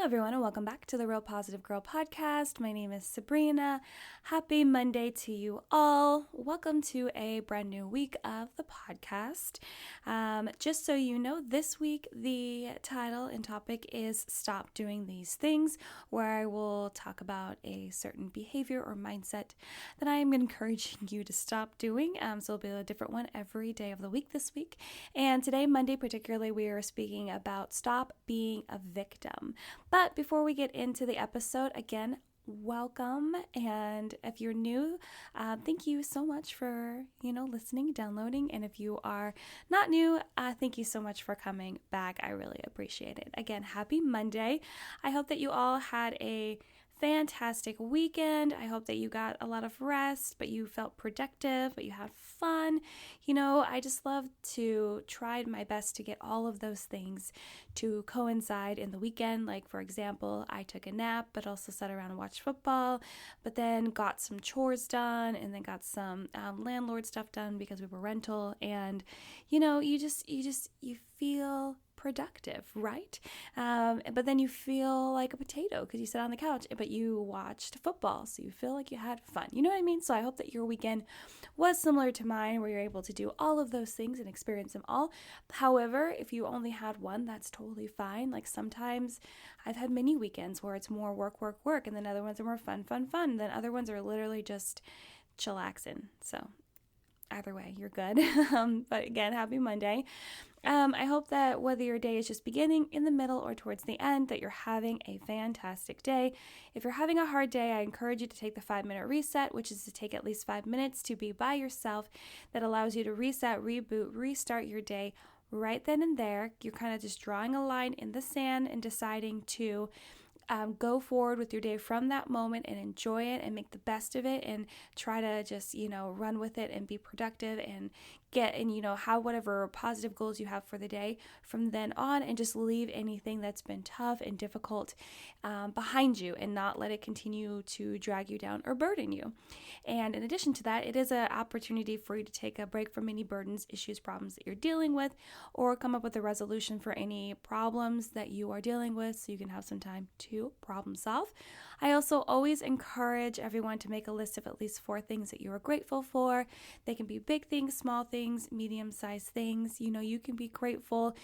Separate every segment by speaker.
Speaker 1: everyone, and welcome back to the Real Positive Girl podcast. My name is Sabrina. Happy Monday to you all. Welcome to a brand new week of the podcast. Just so you know, this week the title and topic is Stop Doing These Things, where I will talk about a certain behavior or mindset that I am encouraging you to stop doing. So it'll be a different one every day of the week this week. And today, Monday particularly, we are speaking about stop being a victim. But before we get into the episode, again, welcome. And if you're new, thank you so much for, listening, downloading. And if you are not new, thank you so much for coming back. I really appreciate it. Again, happy Monday. I hope that you all had a fantastic weekend. I hope that you got a lot of rest, but you felt productive, but you had fun. I just love to try my best to get all of those things to coincide in the weekend. Like, for example, I took a nap, but also sat around and watched football, but then got some chores done and then got some landlord stuff done because we were rental. And, you feel productive, right? But then you feel like a potato because you sat on the couch, but you watched football, so you feel like you had fun. You know what I mean? So I hope that your weekend was similar to mine, where you're able to do all of those things and experience them all. However, if you only had one, that's totally fine. Like, sometimes I've had many weekends where it's more work, and then other ones are more fun. Then other ones are literally just chillaxing. So either way, you're good. But again, happy Monday. I hope that whether your day is just beginning, in the middle, or towards the end, that you're having a fantastic day. If you're having a hard day, I encourage you to take the 5-minute reset, which is to take at least 5 minutes to be by yourself. That allows you to reset, reboot, restart your day right then and there. You're kind of just drawing a line in the sand and deciding to go forward with your day from that moment and enjoy it and make the best of it and try to just, run with it and be productive and have whatever positive goals you have for the day from then on, and just leave anything that's been tough and difficult behind you and not let it continue to drag you down or burden you. And in addition to that, it is an opportunity for you to take a break from any burdens, issues, problems that you're dealing with, or come up with a resolution for any problems that you are dealing with so you can have some time to problem solve. I also always encourage everyone to make a list of at least 4 things that you are grateful for. They can be big things, small things, medium-sized things. You can be grateful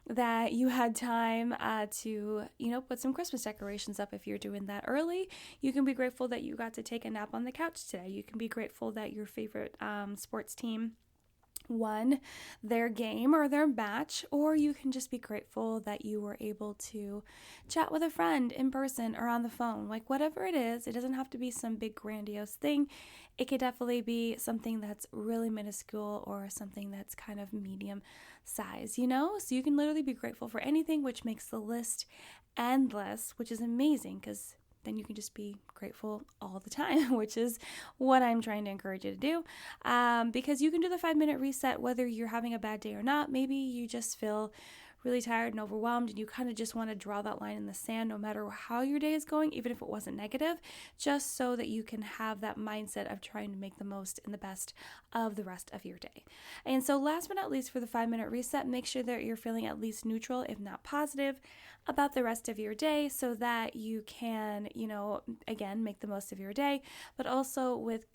Speaker 1: that you had time to, put some Christmas decorations up if you're doing that early. You can be grateful that you got to take a nap on the couch today. You can be grateful that your favorite sports team won their game or their match, or you can just be grateful that you were able to chat with a friend in person or on the phone. Like, whatever it is, it doesn't have to be some big grandiose thing. It could definitely be something that's really minuscule or something that's kind of medium size, so you can literally be grateful for anything, which makes the list endless, which is amazing because then you can just be grateful all the time, which is what I'm trying to encourage you to do. Because you can do the 5-minute reset whether you're having a bad day or not. Maybe you just feel really tired and overwhelmed and you kind of just want to draw that line in the sand no matter how your day is going, even if it wasn't negative, just so that you can have that mindset of trying to make the most and the best of the rest of your day. And so last but not least, for the 5-minute reset, make sure that you're feeling at least neutral, if not positive, about the rest of your day so that you can, again, make the most of your day, but also with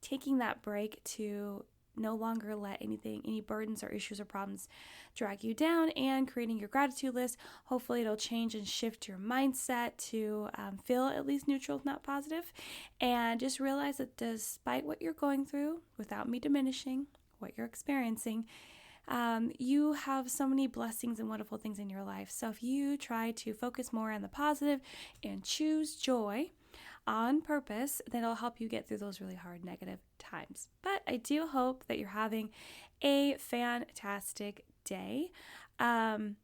Speaker 1: taking that break to no longer let any burdens or issues or problems drag you down, and creating your gratitude list. Hopefully it'll change and shift your mindset to feel at least neutral, if not positive, and just realize that despite what you're going through, without me diminishing what you're experiencing, you have so many blessings and wonderful things in your life. So if you try to focus more on the positive and choose joy on purpose, then it'll help you get through those really hard negative times. But I do hope that you're having a fantastic day. And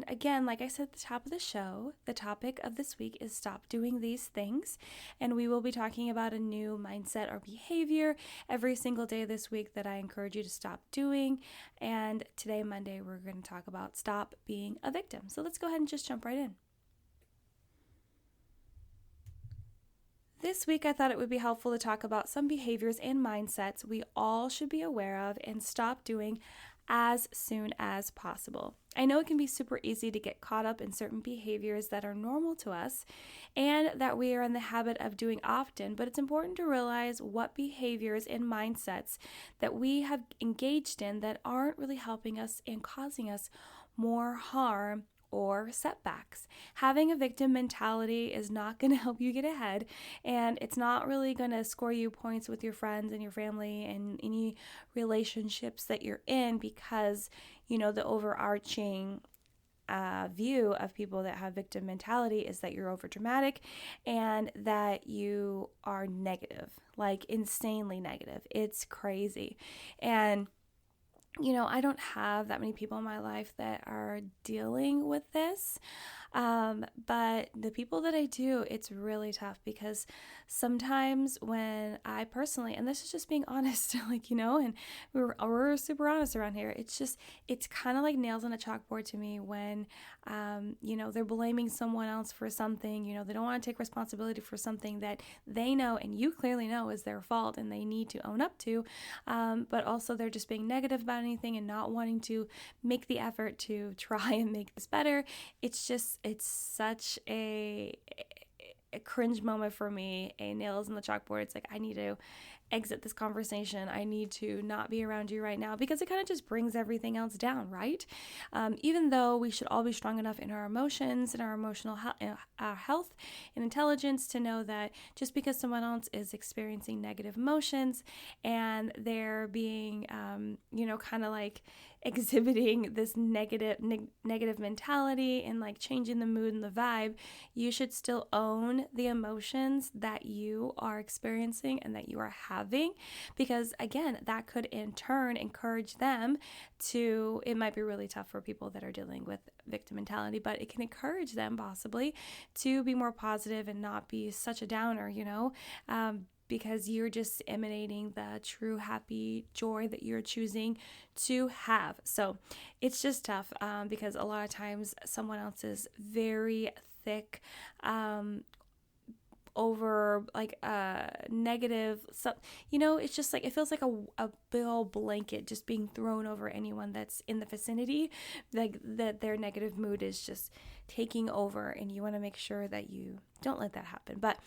Speaker 1: again, like I said at the top of the show, the topic of this week is stop doing these things. And we will be talking about a new mindset or behavior every single day this week that I encourage you to stop doing. And today, Monday, we're going to talk about stop being a victim. So let's go ahead and just jump right in. This week, I thought it would be helpful to talk about some behaviors and mindsets we all should be aware of and stop doing as soon as possible. I know it can be super easy to get caught up in certain behaviors that are normal to us and that we are in the habit of doing often, but it's important to realize what behaviors and mindsets that we have engaged in that aren't really helping us and causing us more harm or setbacks. Having a victim mentality is not going to help you get ahead, and it's not really going to score you points with your friends and your family and any relationships that you're in, because the overarching view of people that have victim mentality is that you're overdramatic and that you are negative, like insanely negative. It's crazy. And I don't have that many people in my life that are dealing with this. But the people that I do, it's really tough, because sometimes when I personally, and this is just being honest, and we're super honest around here. It's kind of like nails on a chalkboard to me when, they're blaming someone else for something. They don't want to take responsibility for something that they know and you clearly know is their fault and they need to own up to. But also they're just being negative about anything and not wanting to make the effort to try and make this better. It's such a cringe moment for me, a nails in the chalkboard. It's like, I need to exit this conversation. I need to not be around you right now, because it kind of just brings everything else down, right? Even though we should all be strong enough in our emotions and our emotional health and intelligence to know that just because someone else is experiencing negative emotions and they're being, kind of like exhibiting this negative mentality and like changing the mood and the vibe, you should still own the emotions that you are experiencing and that you are having, because again, that could in turn encourage them to, it might be really tough for people that are dealing with victim mentality, but it can encourage them possibly to be more positive and not be such a downer, because you're just emanating the true happy joy that you're choosing to have. So it's just tough, because a lot of times someone else is very thick over like negative stuff. It's just like, it feels like a big old blanket just being thrown over anyone that's in the vicinity, like that their negative mood is just taking over, and you want to make sure that you don't let that happen. But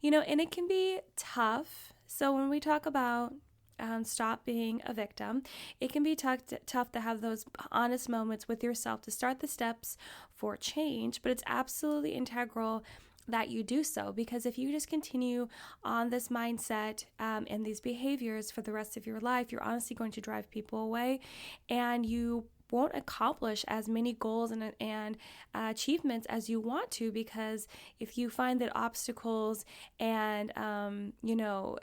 Speaker 1: and it can be tough. So when we talk about stop being a victim, it can be tough to have those honest moments with yourself to start the steps for change, but it's absolutely integral that you do so, because if you just continue on this mindset and these behaviors for the rest of your life, you're honestly going to drive people away, and you won't accomplish as many goals and achievements as you want to, because if you find that obstacles and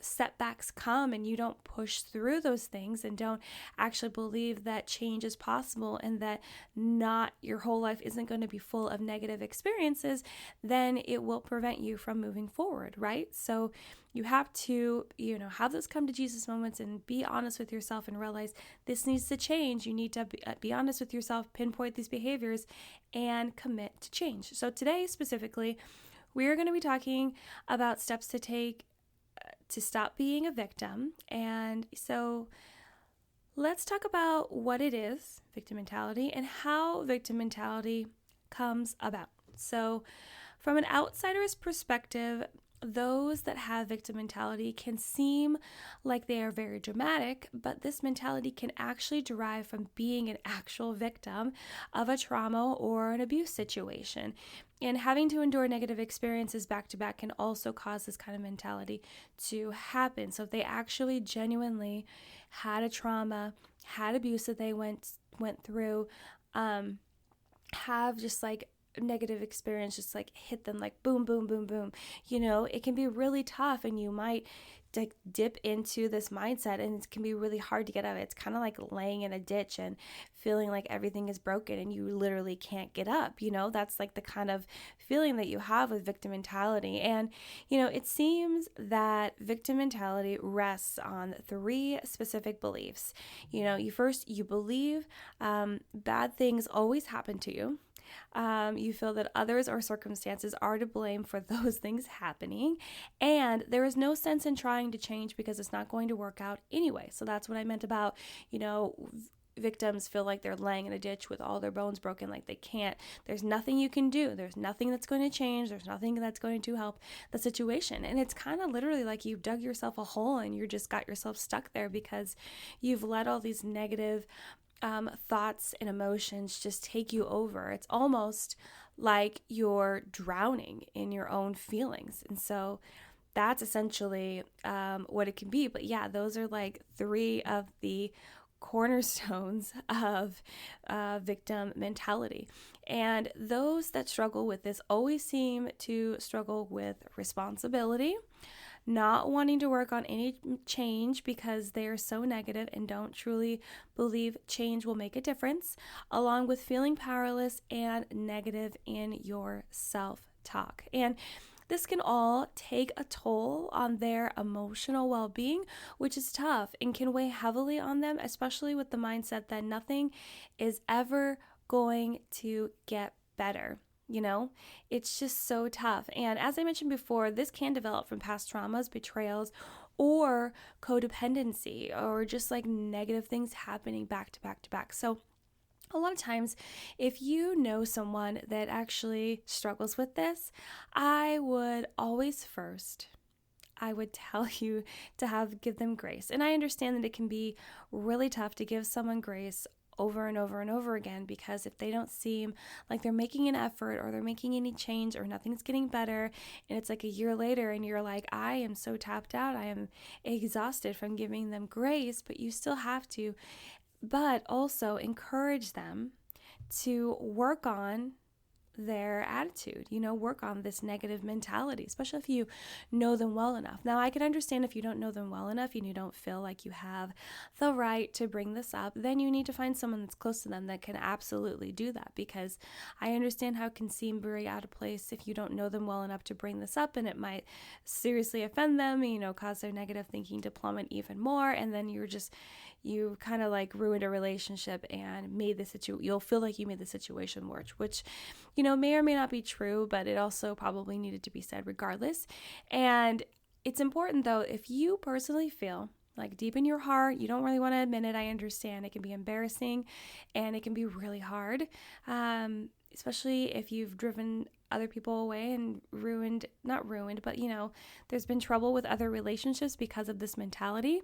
Speaker 1: setbacks come and you don't push through those things and don't actually believe that change is possible and that not your whole life isn't going to be full of negative experiences, then it will prevent you from moving forward, right? So you have to, have those come to Jesus moments and be honest with yourself and realize this needs to change. You need to be honest with yourself, pinpoint these behaviors, and commit to change. So today specifically, we're going to be talking about steps to take to stop being a victim. And so let's talk about what it is, victim mentality, and how victim mentality comes about. So from an outsider's perspective, those that have victim mentality can seem like they are very dramatic, but this mentality can actually derive from being an actual victim of a trauma or an abuse situation. And having to endure negative experiences back to back can also cause this kind of mentality to happen. So if they actually genuinely had a trauma, had abuse that they went through, have just like negative experience just like hit them like boom, boom, boom, boom, it can be really tough, and you might dip into this mindset and it can be really hard to get out of it. It's kind of like laying in a ditch and feeling like everything is broken and you literally can't get up. That's like the kind of feeling that you have with victim mentality. And it seems that victim mentality rests on 3 specific beliefs. You believe bad things always happen to you. You feel that others or circumstances are to blame for those things happening, and there is no sense in trying to change because it's not going to work out anyway. So that's what I meant about, victims feel like they're laying in a ditch with all their bones broken, like they can't. There's nothing you can do. There's nothing that's going to change. There's nothing that's going to help the situation. And it's kind of literally like you've dug yourself a hole and you just got yourself stuck there because you've let all these negative thoughts and emotions just take you over. It's almost like you're drowning in your own feelings. And so that's essentially what it can be. But yeah, those are like 3 of the cornerstones of victim mentality. And those that struggle with this always seem to struggle with responsibility, not wanting to work on any change because they are so negative and don't truly believe change will make a difference, along with feeling powerless and negative in your self-talk. And this can all take a toll on their emotional well-being, which is tough and can weigh heavily on them, especially with the mindset that nothing is ever going to get better. It's just so tough. And as I mentioned before, this can develop from past traumas, betrayals, or codependency, or just like negative things happening back to back to back. So a lot of times, if you know someone that actually struggles with this, I would always first, I would tell you to give them grace. And I understand that it can be really tough to give someone grace over and over and over again, because if they don't seem like they're making an effort or they're making any change or nothing's getting better, and it's like a year later and you're like, I am so tapped out, I am exhausted from giving them grace, but you still have to. But also encourage them to work on their attitude, work on this negative mentality, especially if you know them well enough. Now, I can understand if you don't know them well enough and you don't feel like you have the right to bring this up, then you need to find someone that's close to them that can absolutely do that, because I understand how it can seem very out of place if you don't know them well enough to bring this up, and it might seriously offend them, cause their negative thinking to plummet even more, and then you kind of like ruined a relationship and you'll feel like you made the situation worse, which, may or may not be true, but it also probably needed to be said regardless. And it's important though, if you personally feel like deep in your heart, you don't really want to admit it, I understand. It can be embarrassing and it can be really hard, especially if you've driven other people away and not ruined, but there's been trouble with other relationships because of this mentality.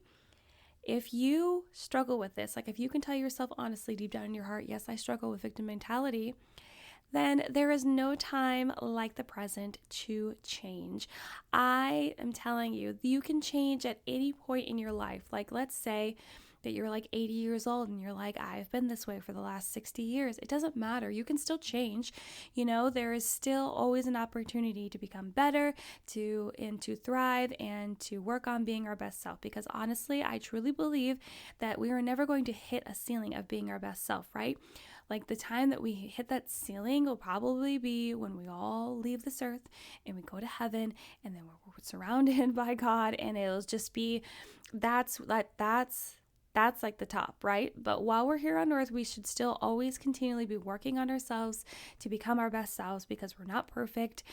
Speaker 1: If you struggle with this, like if you can tell yourself honestly deep down in your heart, yes, I struggle with victim mentality, then there is no time like the present to change. I am telling you, you can change at any point in your life. Like, let's say that you're like 80 years old and you're like, I've been this way for the last 60 years. It doesn't matter. You can still change. There is still always an opportunity to become better, to thrive, and to work on being our best self. Because honestly, I truly believe that we are never going to hit a ceiling of being our best self, right? Like the time that we hit that ceiling will probably be when we all leave this earth and we go to heaven, and then we're surrounded by God, and it'll just be that's like the top, right? But while we're here on earth, we should still always continually be working on ourselves to become our best selves, because we're not perfect.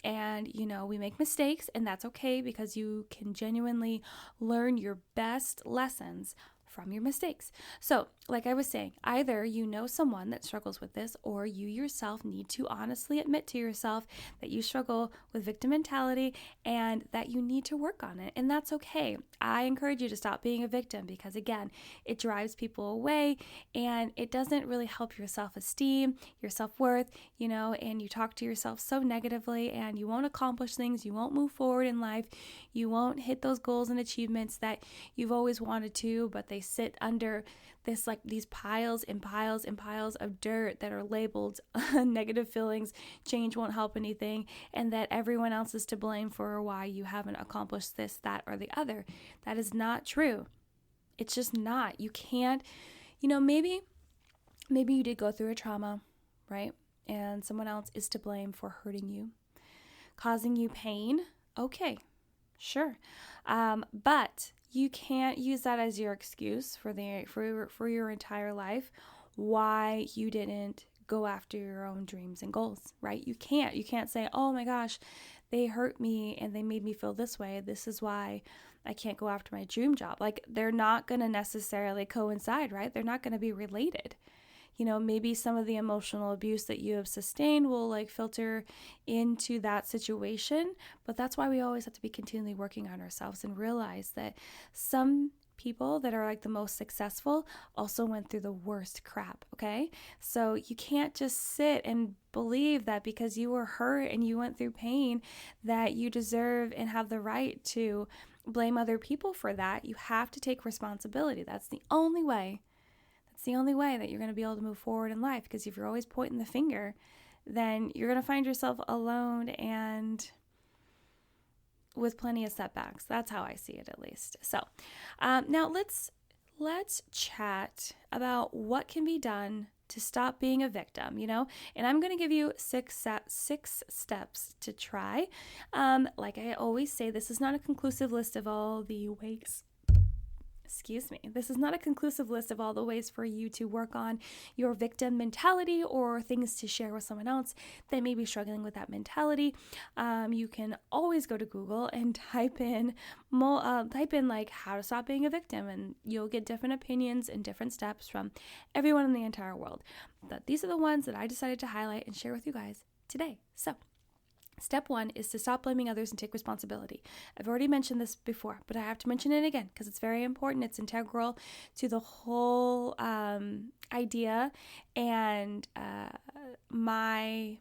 Speaker 1: And, we make mistakes, and that's okay, because you can genuinely learn your best lessons from your mistakes. So, like I was saying, either you know someone that struggles with this, or you yourself need to honestly admit to yourself that you struggle with victim mentality and that you need to work on it. And that's okay. I encourage you to stop being a victim, because again, it drives people away and it doesn't really help your self-esteem, your self-worth, and you talk to yourself so negatively, and you won't accomplish things, you won't move forward in life, you won't hit those goals and achievements that you've always wanted to, but they sit under these piles and piles and piles of dirt that are labeled negative feelings, change won't help anything, and that everyone else is to blame for why you haven't accomplished this, that, or the other. That is not true. It's just not. You can't, maybe you did go through a trauma, right? And someone else is to blame for hurting you, causing you pain. Okay, sure. But you can't use that as your excuse for your entire life why you didn't go after your own dreams and goals, right? You can't say, oh my gosh, they hurt me and they made me feel this way. This is why I can't go after my dream job. Like, they're not going to necessarily coincide, right? They're not going to be related. Maybe some of the emotional abuse that you have sustained will like filter into that situation, but that's why we always have to be continually working on ourselves and realize that some people that are like the most successful also went through the worst crap, okay? So you can't just sit and believe that because you were hurt and you went through pain that you deserve and have the right to blame other people for that. You have to take responsibility. That's the only way. That's the only way that you're going to be able to move forward in life, because if you're always pointing the finger, then you're going to find yourself alone and with plenty of setbacks. That's how I see it, at least. So now let's chat about what can be done to stop being a victim, and I'm going to give you six steps to try. Like I always say, this is not a conclusive list of all the ways. This is not a conclusive list of all the ways for you to work on your victim mentality or things to share with someone else that may be struggling with that mentality. You can always go to Google and type in like how to stop being a victim, and you'll get different opinions and different steps from everyone in the entire world. But these are the ones that I decided to highlight and share with you guys today. So step 1 is to stop blaming others and take responsibility. I've already mentioned this before, but I have to mention it again because it's very important. It's integral to the whole idea and my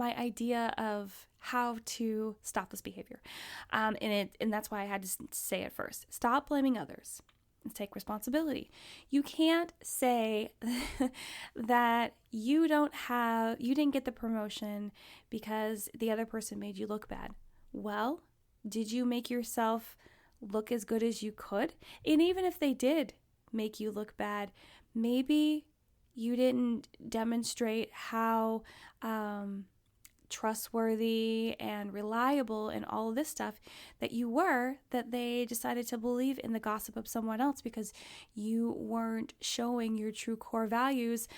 Speaker 1: idea of how to stop this behavior. And that's why I had to say it first. Stop blaming others. Take responsibility. You can't say that you didn't get the promotion because the other person made you look bad. Well, did you make yourself look as good as you could? And even if they did make you look bad, maybe you didn't demonstrate how trustworthy and reliable and all of this stuff that you were, that they decided to believe in the gossip of someone else because you weren't showing your true core values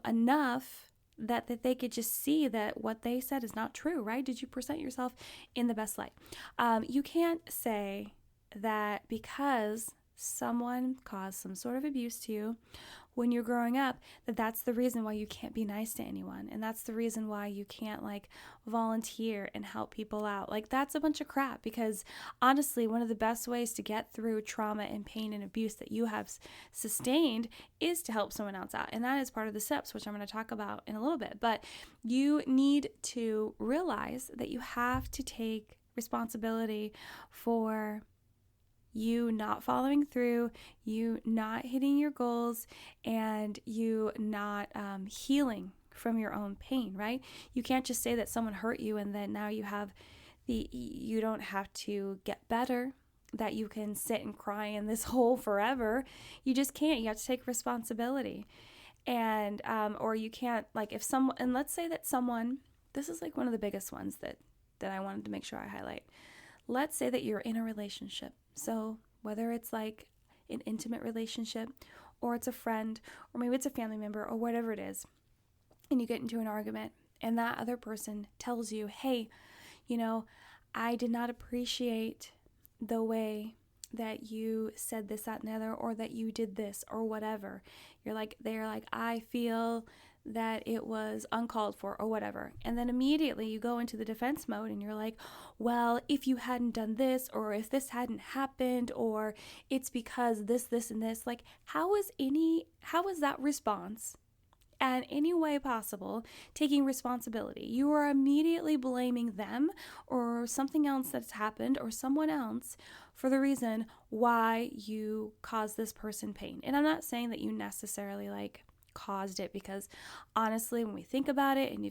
Speaker 1: enough that they could just see that what they said is not true, right? Did you present yourself in the best light? You can't say that because someone caused some sort of abuse to you when you're growing up, that's the reason why you can't be nice to anyone. And that's the reason why you can't like volunteer and help people out. Like, that's a bunch of crap, because honestly, one of the best ways to get through trauma and pain and abuse that you have sustained is to help someone else out. And that is part of the steps, which I'm going to talk about in a little bit. But you need to realize that you have to take responsibility for you not following through, you not hitting your goals, and you not healing from your own pain, right? You can't just say that someone hurt you and then now you don't have to get better, that you can sit and cry in this hole forever. You just can't. You have to take responsibility. And, or you can't, like, and let's say that someone, this is like one of the biggest ones that I wanted to make sure I highlight. Let's say that you're in a relationship. So whether it's like an intimate relationship, or it's a friend, or maybe it's a family member, or whatever it is, and you get into an argument and that other person tells you, hey, I did not appreciate the way that you said this, that, and the other, or that you did this, or whatever. They're like, I feel that it was uncalled for, or whatever. And then immediately you go into the defense mode and you're like, well, if you hadn't done this, or if this hadn't happened, or it's because this, and this, like, how is that response in any way possible taking responsibility? You are immediately blaming them or something else that's happened or someone else for the reason why you caused this person pain. And I'm not saying that you necessarily like caused it, because honestly, when we think about it, and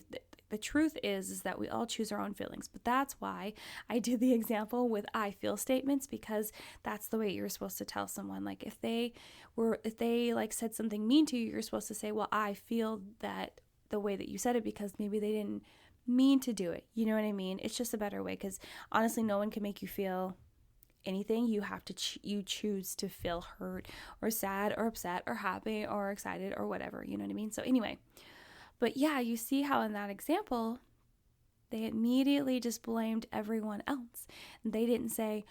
Speaker 1: the truth is that we all choose our own feelings. But that's why I did the example with I feel statements, because that's the way you're supposed to tell someone. Like, if they like said something mean to you, you're supposed to say, well, I feel that the way that you said it, because maybe they didn't mean to do it. You know what I mean? It's just a better way, because honestly, no one can make you feel anything. You have to you choose to feel hurt or sad or upset or happy or excited or whatever, you know what I mean? So anyway, But yeah, you see how in that example, they immediately just blamed everyone else. They didn't say,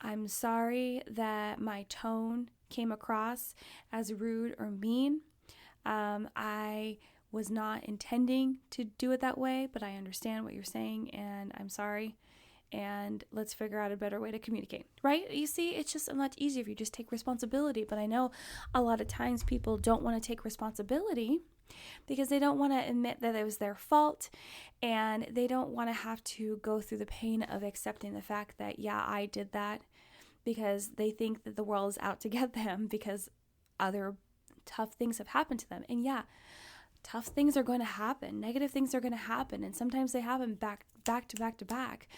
Speaker 1: I'm sorry that my tone came across as rude or mean. I was not intending to do it that way, but I understand what you're saying and I'm sorry. And let's figure out a better way to communicate, right? You see, it's just much easier if you just take responsibility. But I know a lot of times people don't want to take responsibility because they don't want to admit that it was their fault, and they don't want to have to go through the pain of accepting the fact that, yeah, I did that, because they think that the world is out to get them because other tough things have happened to them. And yeah, tough things are going to happen. Negative things are going to happen. And sometimes they happen back to back.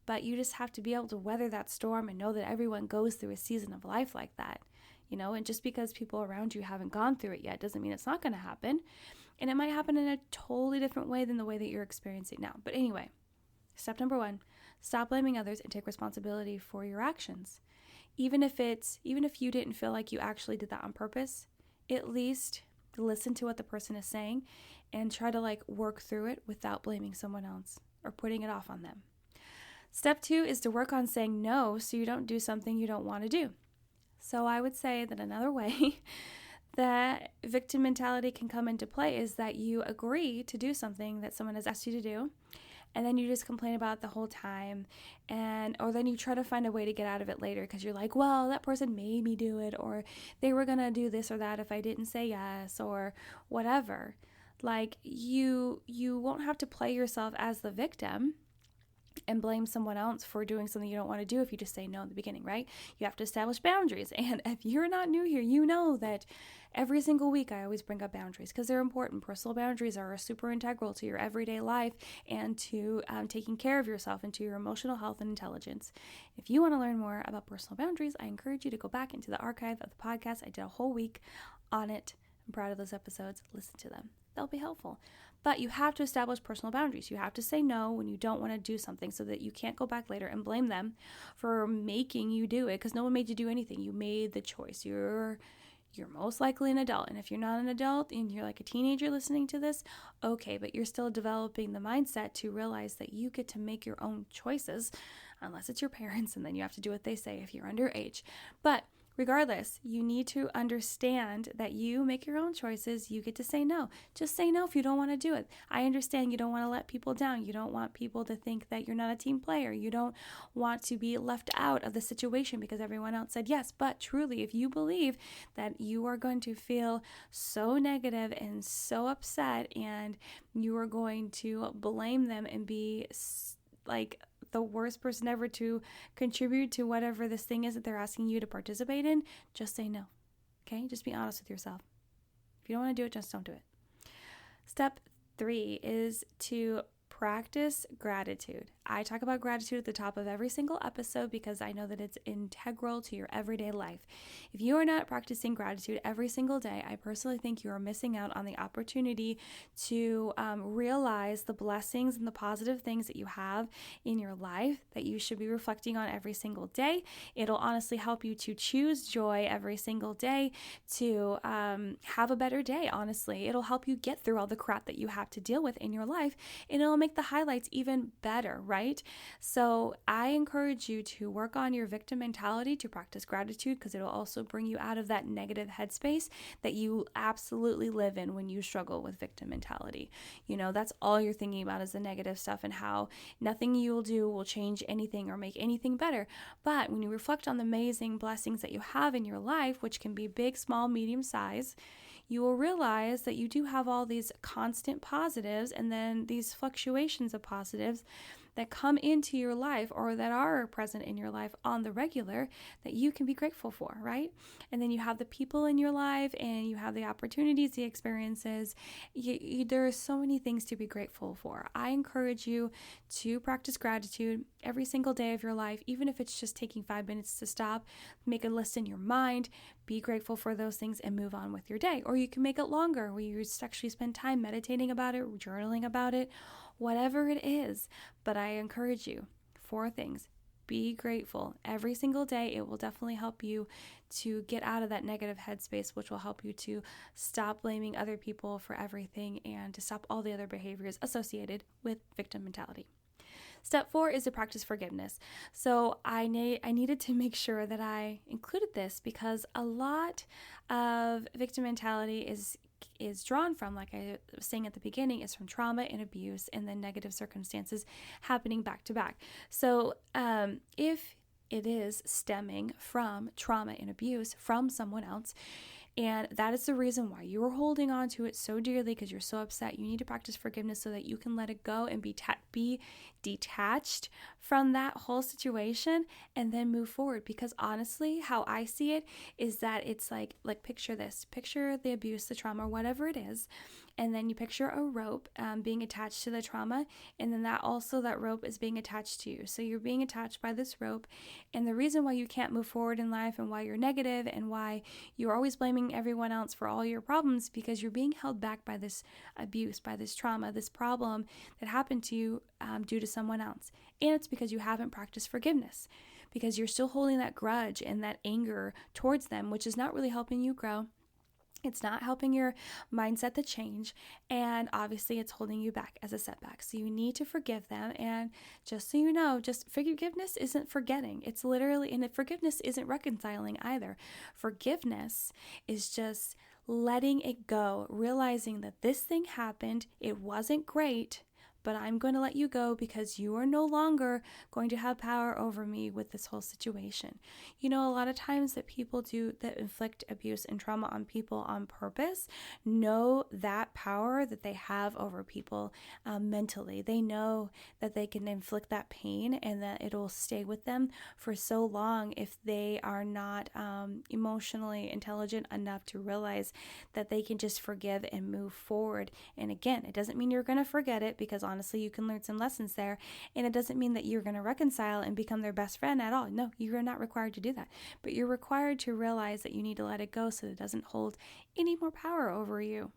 Speaker 1: But you just have to be able to weather that storm and know that everyone goes through a season of life like that. And just because people around you haven't gone through it yet doesn't mean it's not going to happen. And it might happen in a totally different way than the way that you're experiencing now. But anyway, step number 1, stop blaming others and take responsibility for your actions. Even if you didn't feel like you actually did that on purpose, at least listen to what the person is saying and try to work through it without blaming someone else or putting it off on them. Step 2 is to work on saying no so you don't do something you don't want to do. So I would say that another way that victim mentality can come into play is that you agree to do something that someone has asked you to do, and then you just complain about it the whole time, or then you try to find a way to get out of it later because you're like, well, that person made me do it, or they were going to do this or that if I didn't say yes, or whatever. You won't have to play yourself as the victim and blame someone else for doing something you don't want to do if you just say no in the beginning, right? You have to establish boundaries. And if you're not new here, you know that every single week I always bring up boundaries because they're important. Personal boundaries are super integral to your everyday life and to taking care of yourself and to your emotional health and intelligence. If you want to learn more about personal boundaries, I encourage you to go back into the archive of the podcast. I did a whole week on it. I'm proud of those episodes. Listen to them. They'll be helpful. But you have to establish personal boundaries. You have to say no when you don't want to do something so that you can't go back later and blame them for making you do it, because no one made you do anything. You made the choice. You're most likely an adult. And if you're not an adult and you're like a teenager listening to this, okay, but you're still developing the mindset to realize that you get to make your own choices, unless it's your parents, and then you have to do what they say if you're underage. But regardless, you need to understand that you make your own choices. You get to say no. Just say no if you don't want to do it. I understand you don't want to let people down. You don't want people to think that you're not a team player. You don't want to be left out of the situation because everyone else said yes. But truly, if you believe that you are going to feel so negative and so upset and you are going to blame them and be the worst person ever to contribute to whatever this thing is that they're asking you to participate in, just say no. Okay? Just be honest with yourself. If you don't want to do it, just don't do it. Step 3 is to practice gratitude. I talk about gratitude at the top of every single episode because I know that it's integral to your everyday life. If you are not practicing gratitude every single day, I personally think you are missing out on the opportunity to realize the blessings and the positive things that you have in your life that you should be reflecting on every single day. It'll honestly help you to choose joy every single day, to have a better day, honestly. It'll help you get through all the crap that you have to deal with in your life, and it'll make the highlights even better, right? So I encourage you to work on your victim mentality, to practice gratitude, because it'll also bring you out of that negative headspace that you absolutely live in when you struggle with victim mentality. That's all you're thinking about is the negative stuff and how nothing you'll do will change anything or make anything better. But when you reflect on the amazing blessings that you have in your life, which can be big, small, medium size, you will realize that you do have all these constant positives and then these fluctuations of positives that come into your life or that are present in your life on the regular that you can be grateful for, right? And then you have the people in your life and you have the opportunities, the experiences. There are so many things to be grateful for. I encourage you to practice gratitude every single day of your life, even if it's just taking 5 minutes to stop, make a list in your mind, be grateful for those things and move on with your day. Or you can make it longer where you just actually spend time meditating about it, journaling about it, whatever it is. But I encourage you, 4 things. Be grateful every single day. It will definitely help you to get out of that negative headspace, which will help you to stop blaming other people for everything and to stop all the other behaviors associated with victim mentality. Step 4 is to practice forgiveness. So I needed to make sure that I included this because a lot of victim mentality is drawn from, like I was saying at the beginning, is from trauma and abuse and then negative circumstances happening back to back. So if it is stemming from trauma and abuse from someone else, and that is the reason why you are holding on to it so dearly because you're so upset, you need to practice forgiveness so that you can let it go and be detached from that whole situation and then move forward. Because honestly, how I see it is that it's like picture this, picture the abuse, the trauma, whatever it is, and then you picture a rope being attached to the trauma, and then that rope is being attached to you. So you're being attached by this rope, and the reason why you can't move forward in life and why you're negative and why you're always blaming everyone else for all your problems, because you're being held back by this abuse, by this trauma, this problem that happened to you due to someone else. And it's because you haven't practiced forgiveness, because you're still holding that grudge and that anger towards them, which is not really helping you grow. It's not helping your mindset to change, and obviously it's holding you back as a setback. So you need to forgive them, and just so you know, just forgiveness isn't forgetting. It's literally, and forgiveness isn't reconciling either. Forgiveness is just letting it go, realizing that this thing happened, it wasn't great, but I'm going to let you go because you are no longer going to have power over me with this whole situation. You know, a lot of times that people that inflict abuse and trauma on people on purpose know that power that they have over people mentally. They know that they can inflict that pain and that it'll stay with them for so long if they are not emotionally intelligent enough to realize that they can just forgive and move forward. And again, it doesn't mean you're going to forget it, because honestly, you can learn some lessons there. And it doesn't mean that you're going to reconcile and become their best friend at all. No, you're not required to do that. But you're required to realize that you need to let it go so that it doesn't hold any more power over you.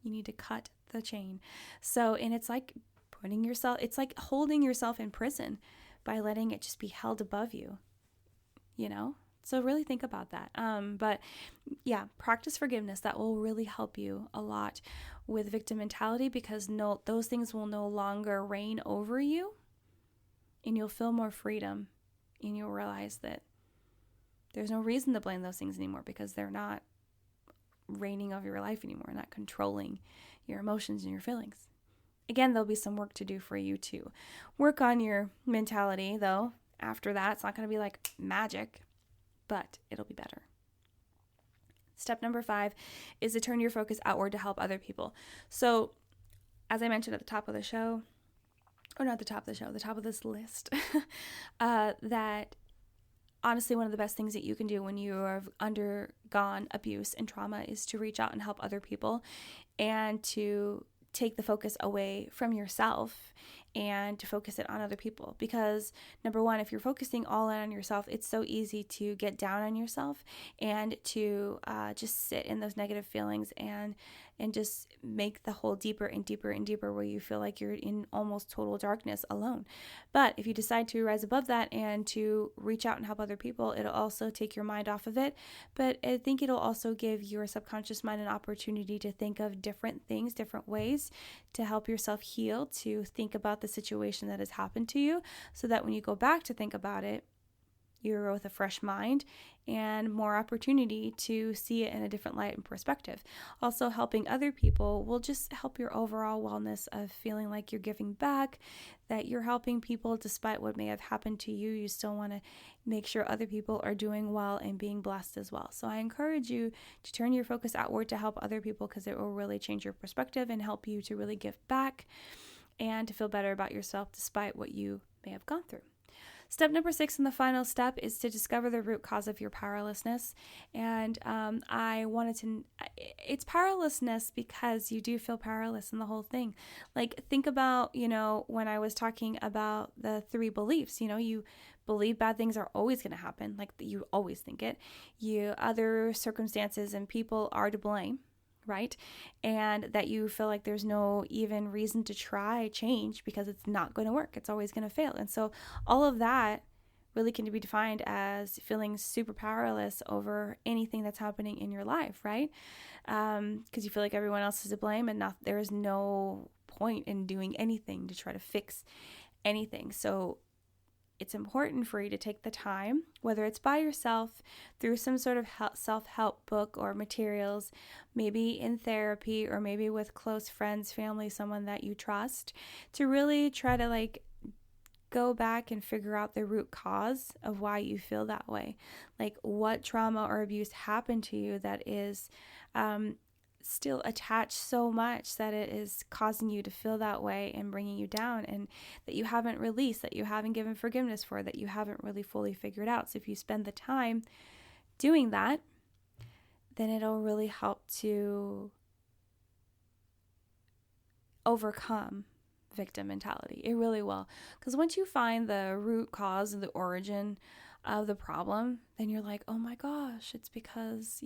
Speaker 1: You need to cut the chain. So, and it's like it's like holding yourself in prison by letting it just be held above you, you know? So really think about that. But yeah, practice forgiveness. That will really help you a lot with victim mentality, because those things will no longer reign over you, and you'll feel more freedom, and you'll realize that there's no reason to blame those things anymore, because they're not reigning over your life anymore, not controlling your emotions and your feelings. Again, there'll be some work to do for you to work on your mentality, though. After that, it's not going to be like magic, but it'll be better. Step number 5 is to turn your focus outward to help other people. So, as I mentioned at the top of the show, or not the top of the show, the top of this list, that honestly, one of the best things that you can do when you have undergone abuse and trauma is to reach out and help other people, and to take the focus away from yourself and to focus it on other people. Because number one, if you're focusing all in on yourself, it's so easy to get down on yourself and to just sit in those negative feelings and just make the hole deeper and deeper and deeper, where you feel like you're in almost total darkness alone. But if you decide to rise above that and to reach out and help other people, it'll also take your mind off of it. But I think it'll also give your subconscious mind an opportunity to think of different things, different ways to help yourself heal, to think about the situation that has happened to you, so that when you go back to think about it, you're with a fresh mind and more opportunity to see it in a different light and perspective. Also, helping other people will just help your overall wellness of feeling like you're giving back, that you're helping people despite what may have happened to you. You still want to make sure other people are doing well and being blessed as well. So I encourage you to turn your focus outward to help other people, because it will really change your perspective and help you to really give back and to feel better about yourself despite what you may have gone through. Step number 6, and the final step, is to discover the root cause of your powerlessness. And it's powerlessness because you do feel powerless in the whole thing. Like, think about, when I was talking about the 3 beliefs, you believe bad things are always going to happen. Like, you always think it. Other circumstances and people are to blame, right? And that you feel like there's no even reason to try change because it's not going to work. It's always going to fail. And so all of that really can be defined as feeling super powerless over anything that's happening in your life, right? Because you feel like everyone else is to blame and there is no point in doing anything to try to fix anything. So it's important for you to take the time, whether it's by yourself, through some sort of self-help book or materials, maybe in therapy, or maybe with close friends, family, someone that you trust, to really try to go back and figure out the root cause of why you feel that way. Like, what trauma or abuse happened to you that is still attached so much that it is causing you to feel that way and bringing you down, and that you haven't released, that you haven't given forgiveness for, that you haven't really fully figured out. So if you spend the time doing that, then it'll really help to overcome victim mentality. It really will. Because once you find the root cause and the origin of the problem, then you're like, oh my gosh, it's because,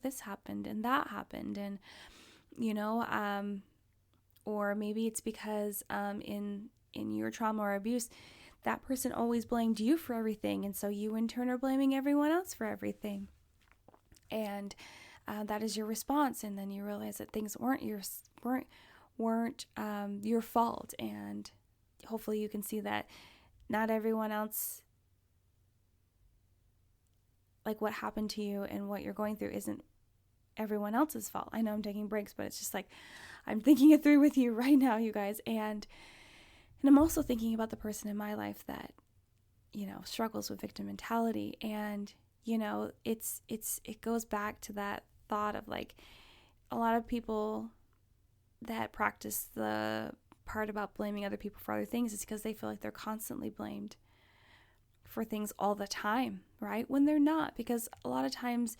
Speaker 1: this happened and that happened. And, or maybe it's because in your trauma or abuse, that person always blamed you for everything. And so you in turn are blaming everyone else for everything. And that is your response. And then you realize that things weren't your fault. And hopefully you can see that not everyone else, like what happened to you and what you're going through, isn't everyone else's fault. I know I'm taking breaks, but it's just like I'm thinking it through with you right now, you guys. And I'm also thinking about the person in my life that, struggles with victim mentality. And, it goes back to that thought of a lot of people that practice the part about blaming other people for other things is because they feel like they're constantly blamed for things all the time, right? When they're not, because a lot of times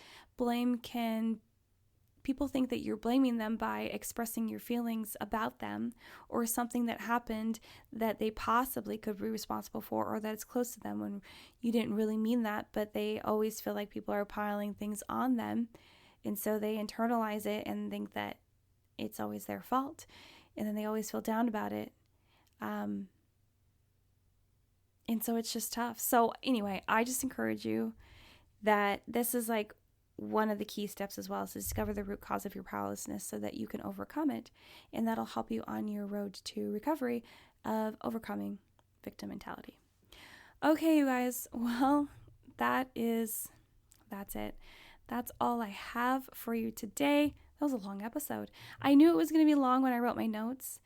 Speaker 1: people think that you're blaming them by expressing your feelings about them or something that happened that they possibly could be responsible for, or that it's close to them, when you didn't really mean that, but they always feel like people are piling things on them. And so they internalize it and think that it's always their fault. And then they always feel down about it. And so it's just tough. So anyway, I just encourage you that this is one of the key steps as well, is to discover the root cause of your powerlessness so that you can overcome it. And that'll help you on your road to recovery of overcoming victim mentality. Okay, you guys. Well, that's it. That's all I have for you today. That was a long episode. I knew it was going to be long when I wrote my notes,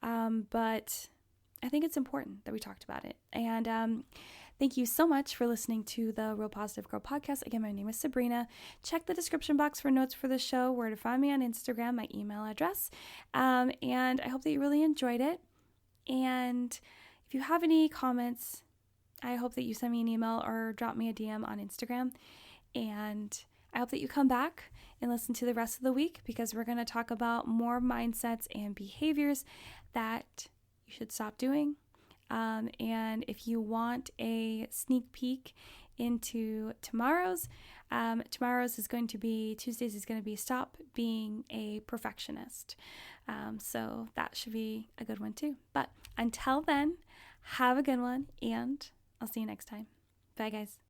Speaker 1: but I think it's important that we talked about it. And thank you so much for listening to the Real Positive Girl podcast. Again, my name is Sabrina. Check the description box for notes for the show, where to find me on Instagram, my email address. And I hope that you really enjoyed it. And if you have any comments, I hope that you send me an email or drop me a DM on Instagram. And I hope that you come back and listen to the rest of the week, because we're going to talk about more mindsets and behaviors that you should stop doing. And if you want a sneak peek into Tuesdays is going to be stop being a perfectionist. So that should be a good one too. But until then, have a good one, and I'll see you next time. Bye, guys.